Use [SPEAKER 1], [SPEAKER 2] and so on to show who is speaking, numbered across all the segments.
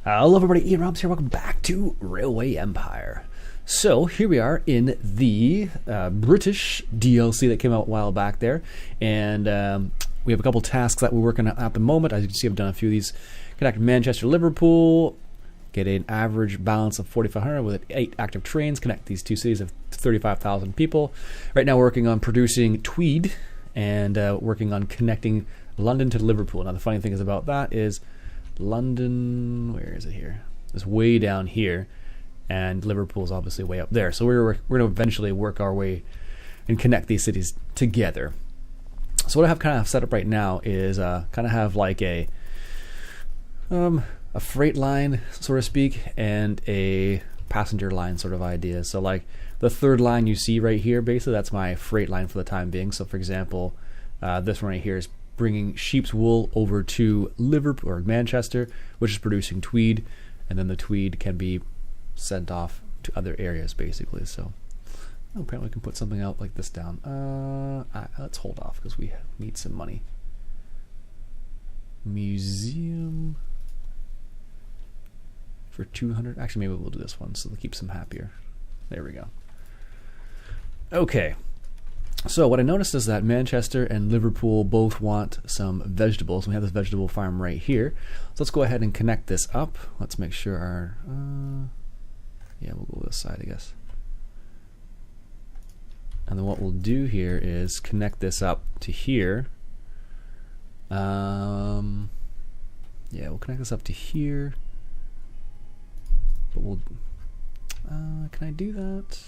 [SPEAKER 1] Hello everybody, Ian Robs here, welcome back to Railway Empire. So here we are in the British DLC that came out a while back there, and we have a couple tasks that we're working on at the moment. As you can see, I've done a few of these. Connect Manchester, Liverpool, get an average balance of 4,500 with 8 active trains, connect these two cities of 35,000 people. Right now we're working on producing Tweed and working on connecting London to Liverpool. Now the funny thing is about that is London, where is it here? It's way down here, and Liverpool's obviously way up there. So we're going to eventually work our way and connect these cities together. So what I have kind of set up right now is kind of have like a freight line, so to speak, and a passenger line sort of idea. So like the third line you see right here, basically that's my freight line for the time being. So for example, this one right here is bringing sheep's wool over to Liverpool or Manchester, which is producing Tweed, and then the Tweed can be sent off to other areas basically. So apparently we can put something out like this down. Let's hold off because we need some money. Museum for 200. Actually, maybe we'll do this one so it keeps them happier. There we go. Okay. So what I noticed is that Manchester and Liverpool both want some vegetables. We have this vegetable farm right here. So let's go ahead and connect this up. Let's make sure our... yeah, we'll go this side, I guess. And then what we'll do here is connect this up to here. Yeah, we'll connect this up to here. But we'll... can I do that?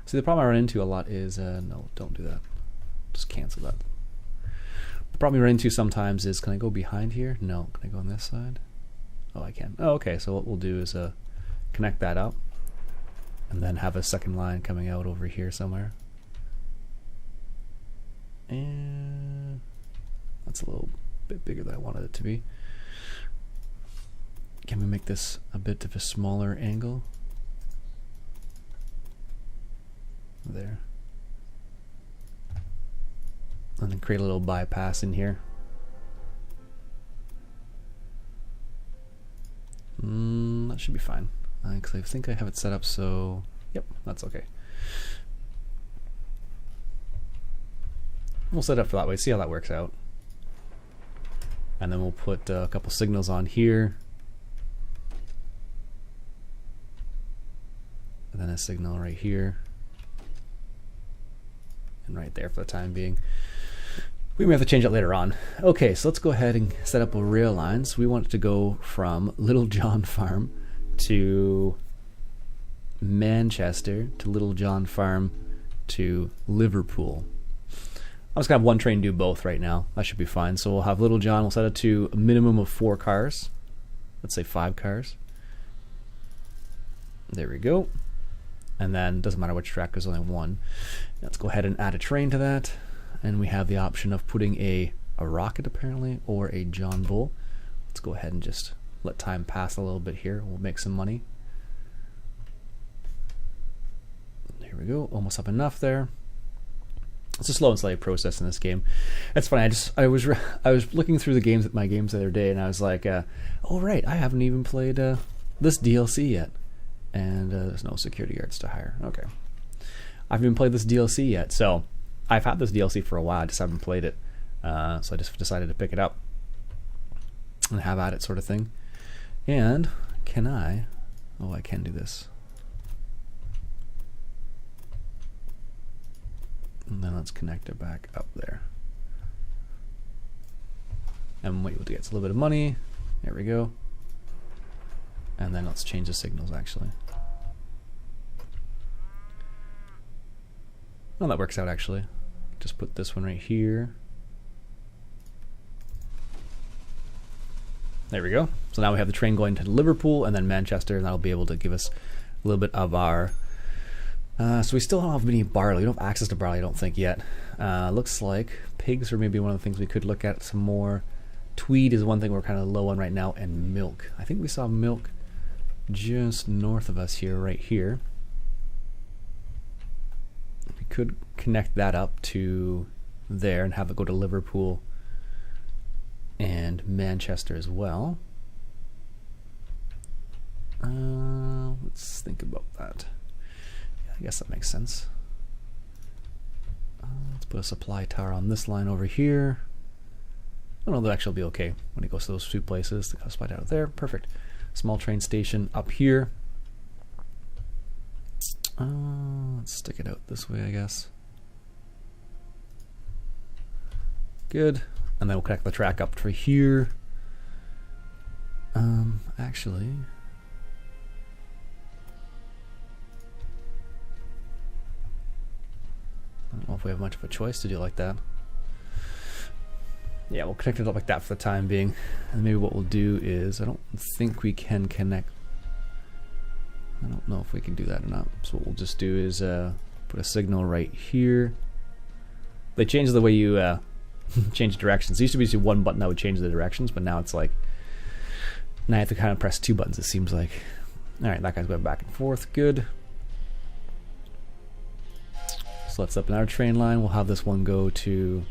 [SPEAKER 1] See, the problem I run into a lot is, no, don't do that. Just cancel that. The problem I run into sometimes is, can I go behind here? No. Can I go on this side? Oh, I can. Oh, okay. So what we'll do is connect that up, and then have a second line coming out over here somewhere. And that's a little bit bigger than I wanted it to be. Can we make this a bit of a smaller angle? There. And then create a little bypass in here. That should be fine. Because I think I have it set up so... Yep, that's okay. We'll set it up for that way, see how that works out. And then we'll put a couple signals on here. And then a signal right here. And right there for the time being. We may have to change that later on. Okay, so let's go ahead and set up a rail line. So we want it to go from Little John Farm to Manchester to Little John Farm to Liverpool. I'm just going to have one train do both right now. That should be fine. So we'll have Little John, we'll set it to a minimum of 4 cars. Let's say 5 cars. There we go. And then doesn't matter which track, there's only one. Let's go ahead and add a train to that, and we have the option of putting a rocket apparently or a John Bull. Let's go ahead and just let time pass a little bit here. We'll make some money. There we go, almost up enough there. It's a slow and steady process in this game. It's funny. I was looking through my games the other day, and I was like, oh right, I haven't even played this DLC yet. And there's no security guards to hire. Okay. I haven't even played this DLC yet. So I've had this DLC for a while. I just haven't played it. So I just decided to pick it up and have at it sort of thing. And can I... Oh, I can do this. And then let's connect it back up there. And wait, we'll get a little bit of money. There we go. And then let's change the signals actually. Oh, that works out actually. Just put this one right here. There we go. So now we have the train going to Liverpool and then Manchester, and that'll be able to give us a little bit of our... so we still don't have any barley. We don't have access to barley, I don't think, yet. Looks like pigs are maybe one of the things we could look at some more. Tweed is one thing we're kind of low on right now, and milk. I think we saw milk just north of us here, right here. We could connect that up to there and have it go to Liverpool and Manchester as well. Let's think about that. Yeah, I guess that makes sense. Let's put a supply tower on this line over here. Oh no, that'll actually be okay when it goes to those two places. The supply tower there, perfect. Small train station up here. Let's stick it out this way, I guess. Good. And then we'll connect the track up to here. Actually, I don't know if we have much of a choice to do like that. Yeah, we'll connect it up like that for the time being. And maybe what we'll do is, I don't think we can connect. I don't know if we can do that or not. So what we'll just do is put a signal right here. They changed the way you change directions. It used to be just one button that would change the directions, but now it's like, now I have to kind of press two buttons, it seems like. Alright, that guy's going back and forth. Good. So let's up in our train line. We'll have this one go to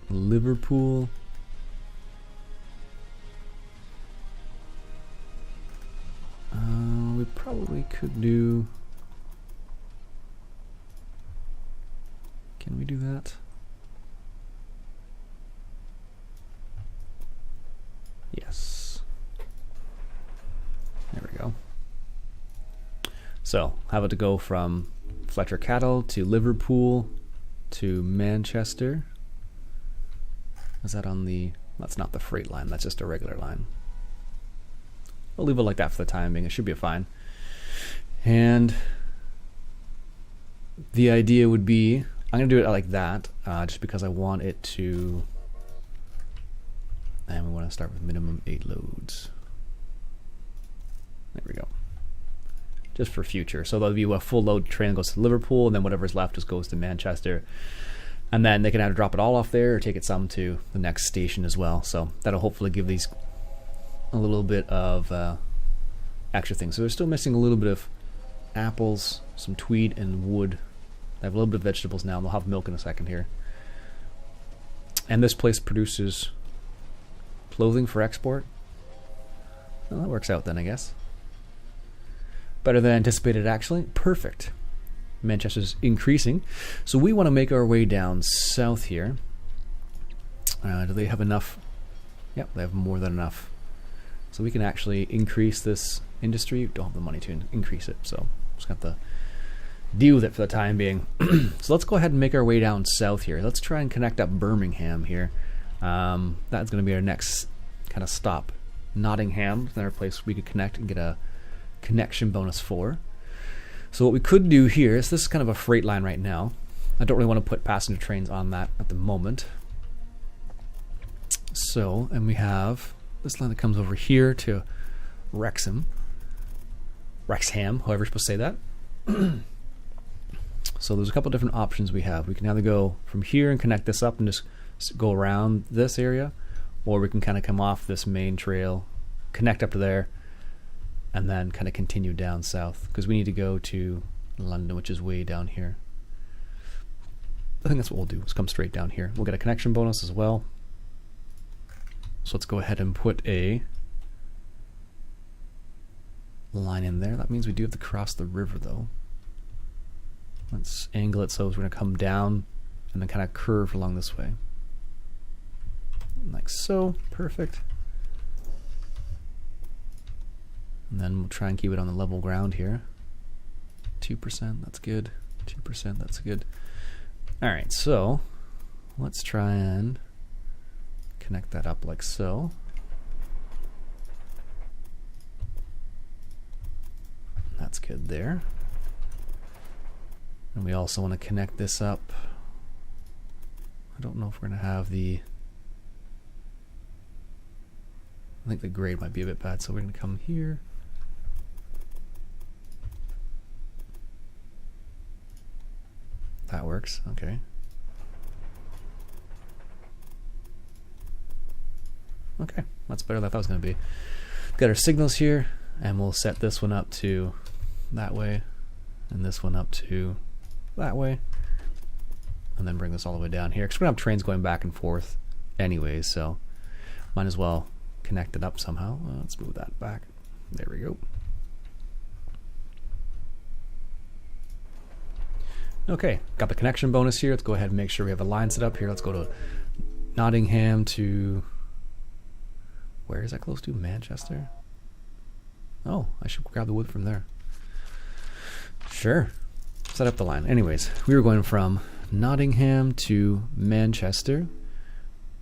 [SPEAKER 1] Liverpool. We probably could do... Can we do that? Yes. There we go. So, have it to go from Fletcher Cattle to Liverpool to Manchester. Is that on the... That's not the freight line, that's just a regular line. We'll leave it like that for the time being, it should be fine. And the idea would be, I'm going to do it like that, just because I want it to... And we want to start with minimum 8 loads. There we go. Just for future. So there'll be a full load train that goes to Liverpool, and then whatever's left just goes to Manchester. And then they can either drop it all off there or take it some to the next station as well. So that'll hopefully give these a little bit of extra things. So they're still missing a little bit of apples, some tweed, and wood. They have a little bit of vegetables now, and they'll have milk in a second here. And this place produces clothing for export. Well, that works out then, I guess. Better than anticipated, actually. Perfect. Manchester's increasing. So we want to make our way down south here. Do they have enough? Yep, they have more than enough. So we can actually increase this industry. Don't have the money to increase it, so just have to deal with it for the time being. So let's go ahead and make our way down south here. Let's try and connect up Birmingham here. That's going to be our next kind of stop. Nottingham, another place we could connect and get a connection bonus for. So what we could do here is, this is kind of a freight line right now. I don't really want to put passenger trains on that at the moment. So, and we have this line that comes over here to Wrexham, however you're supposed to say that. So there's a couple different options we have. We can either go from here and connect this up and just go around this area, or we can kind of come off this main trail, connect up to there, and then kind of continue down south, because we need to go to London, which is way down here. I think that's what we'll do, is come straight down here. We'll get a connection bonus as well. So let's go ahead and put a line in there. That means we do have to cross the river though. Let's angle it so we're going to come down and then kind of curve along this way. Like so. Perfect. And then we'll try and keep it on the level ground here. 2%, that's good. 2%, that's good. Alright, so let's try and connect that up like so. That's good there. And we also want to connect this up. I don't know if we're going to have the... I think the grade might be a bit bad, so we're going to come here. That works, okay. Okay, that's better than I thought it was going to be. Got our signals here, and we'll set this one up to that way, and this one up to that way, and then bring this all the way down here. Because we're going to have trains going back and forth anyways, so might as well connect it up somehow. Let's move that back. There we go. Okay, got the connection bonus here. Let's go ahead and make sure we have a line set up here. Let's go to Nottingham to, where is that close to? Manchester? Oh, I should grab the wood from there. Sure, set up the line. Anyways, we were going from Nottingham to Manchester,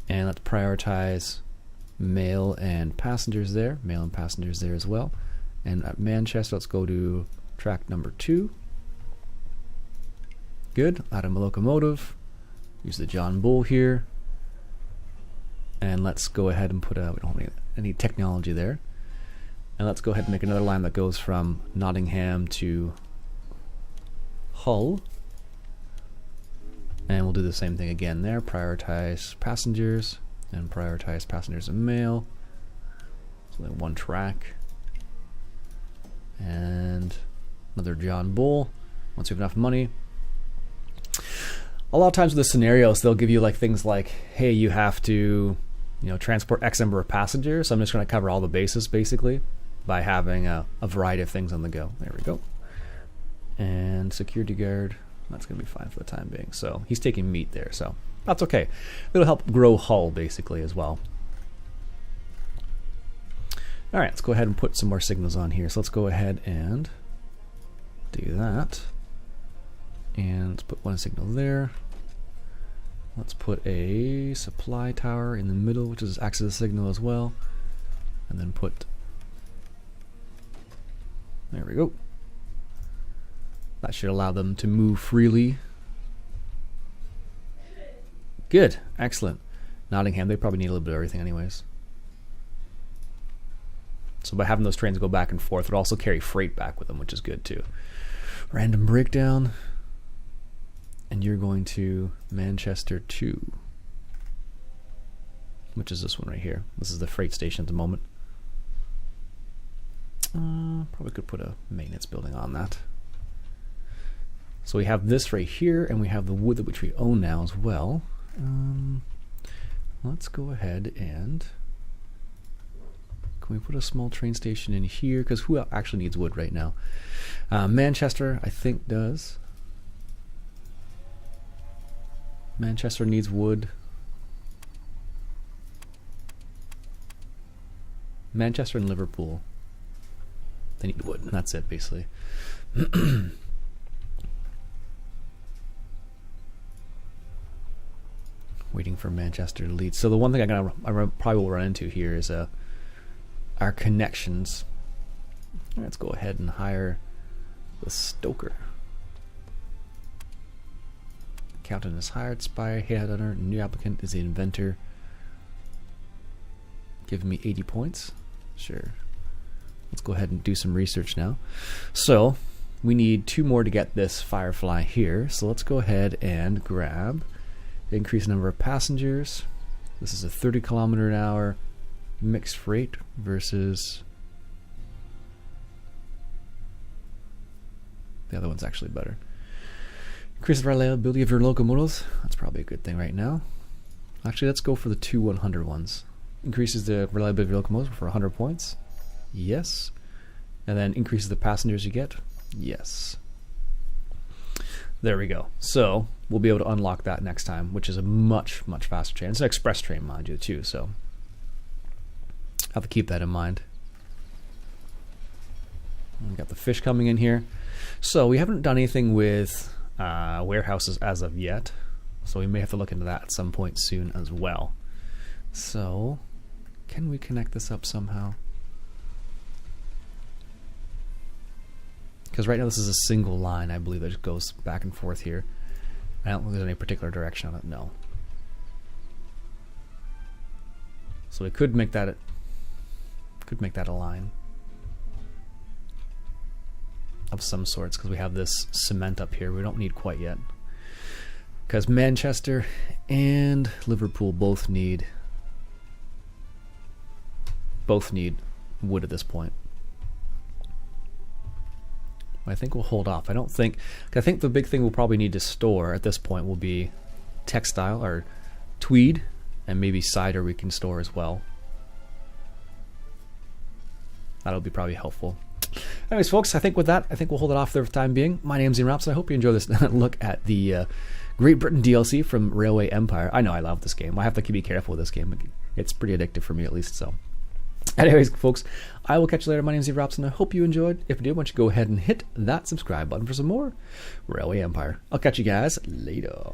[SPEAKER 1] and let's prioritize mail and passengers there. Mail and passengers there as well. And at Manchester, let's go to track number 2. Good, add a locomotive, use the John Bull here, and let's go ahead and put a, we don't have any technology there, and let's go ahead and make another line that goes from Nottingham to Hull, and we'll do the same thing again there, prioritize passengers, and prioritize passengers and mail, so then one track, and another John Bull, once we have enough money. A lot of times with the scenarios, they'll give you like things like, hey, you have to, transport X number of passengers. So I'm just going to cover all the bases basically by having a variety of things on the go. There we go. And security guard, that's going to be fine for the time being. So he's taking meat there, so that's okay. It'll help grow Hull basically as well. All right, let's go ahead and put some more signals on here. So let's go ahead and do that. And let's put one signal there. Let's put a supply tower in the middle, which is acts as a signal as well. And then put, there we go. That should allow them to move freely. Good, excellent. Nottingham, they probably need a little bit of everything anyways. So by having those trains go back and forth, it would also carry freight back with them, which is good too. Random breakdown. And you're going to Manchester 2, which is this one right here. This is the freight station at the moment. Probably could put a maintenance building on that. So we have this right here, and we have the wood which we own now as well. Let's go ahead and, can we put a small train station in here? Because who actually needs wood right now? Manchester, I think, does. Manchester needs wood. Manchester and Liverpool, they need wood, and that's it basically. Waiting for Manchester to lead. So the one thing I probably will run into here is our connections. Let's go ahead and hire the stoker. Accountant is hired, spy, headhunter, new applicant is the inventor. Give me 80 points. Sure. Let's go ahead and do some research now. So we need 2 more to get this Firefly here. So let's go ahead and grab, increase the number of passengers. This is a 30 kilometer an hour mixed freight versus the other one's actually better. Increase the reliability of your locomotives. That's probably a good thing right now. Actually, let's go for the 2 100 ones. Increases the reliability of your locomotives for 100 points. Yes. And then increases the passengers you get. Yes. There we go. So we'll be able to unlock that next time, which is a much, much faster train. It's an express train, mind you, too. So have to keep that in mind. We got the fish coming in here. So we haven't done anything with warehouses as of yet, so we may have to look into that at some point soon as well. So can we connect this up somehow? Because right now this is a single line, I believe, that just goes back and forth here. I don't think there's any particular direction on it. No. So we could make that a line of some sorts, because we have this cement up here we don't need quite yet, because Manchester and Liverpool both need wood at this point. I think we'll hold off. I think the big thing we'll probably need to store at this point will be textile or tweed, and maybe cider we can store as well. that'll be probably helpful. Anyways, folks, I think with that, I think we'll hold it off there for the time being. My name's Ian Rapson. I hope you enjoy this look at the Great Britain DLC from Railway Empire. I know I love this game. I have to be careful with this game. It's pretty addictive for me, at least. So, anyways, folks, I will catch you later. My name's Ian Rapson. I hope you enjoyed. If you did, why don't you go ahead and hit that subscribe button for some more Railway Empire. I'll catch you guys later.